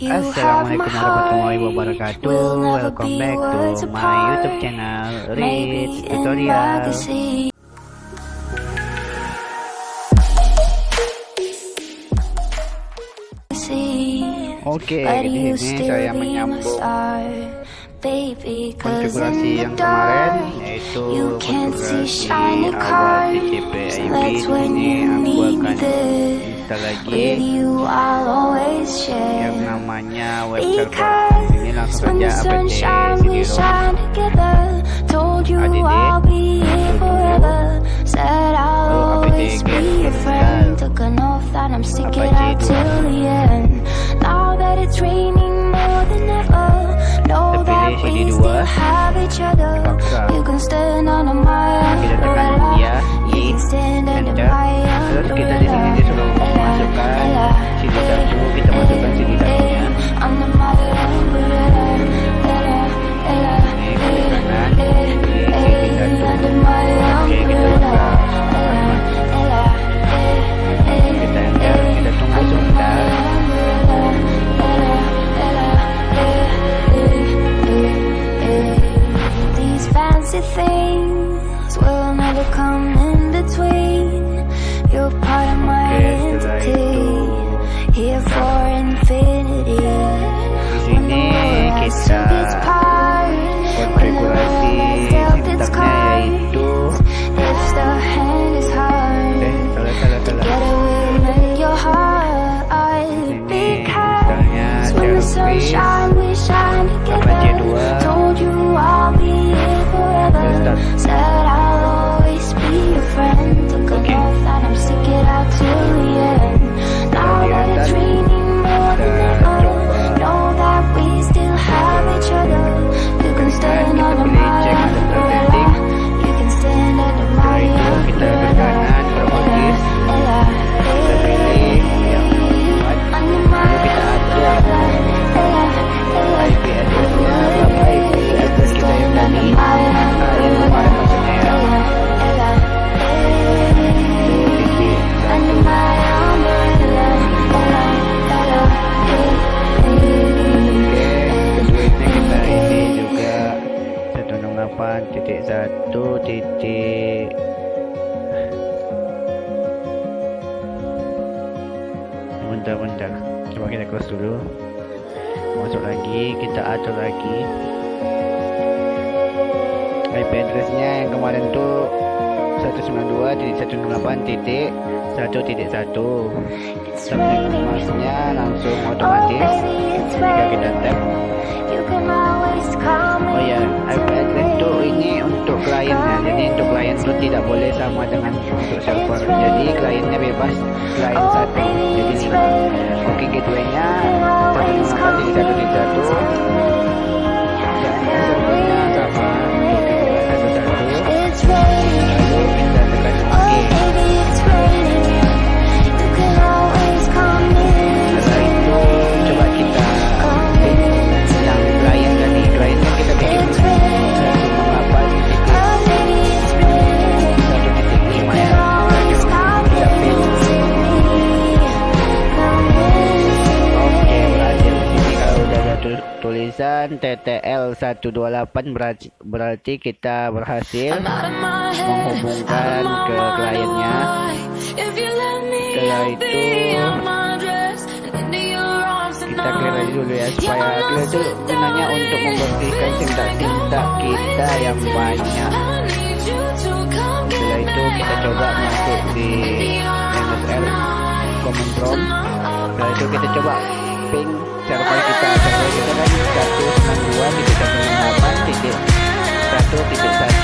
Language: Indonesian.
Assalamualaikum warahmatullahi wabarakatuh. Welcome back to my YouTube channel Read Tutorial. Oke, di sini saya menyambung konfigurasi yang kemarin, yaitu konfigurasi awal TCP IP. Ini aku akan install lagi yang namanya web server. Ini langsung saja apt cd-rom terus kita di sini disuruh masukkan CD 1, kita masukkan CD 1-nya. Things will never come in between. You're part of my identity, here for infinity. Di sini kita konfigurasi sistemnya, yaitu said I'll always be your friend. Took an oath that I'm stick it out till the end. Now that it's raining more than ever, know that we still have each other. You can stand under my umbrella, you can stand under my umbrella. Bentar, coba kita close dulu, masuk lagi, kita atur lagi IP addressnya yang kemarin tuh 192.168.1.1. Subnet masnya langsung otomatis jika kita tap. Oh ya, IP address tuh ini untuk kliennya, jadi untuk klien itu tidak boleh sama dengan untuk server, jadi kliennya bebas klien satu. Jadi ini oke, gateway-nya 192.1.1, dan servernya sama 1.1.1. lalu kita tekan OK. Setelah itu coba kita yang klien tadi, kliennya kita bikin 108.1.5 ya. Oke, berhasil. Ini kalau udah ada tulisan TTL 128 berarti kita berhasil menghubungkan ke kliennya. Setelah itu kita clear aja dulu ya, supaya clear itu gunanya untuk membersihkan tinta-tinta kita yang banyak. Setelah itu kita coba masuk di MSR command prompt. Setelah itu kita coba ping server kita kan 192.168.1.1.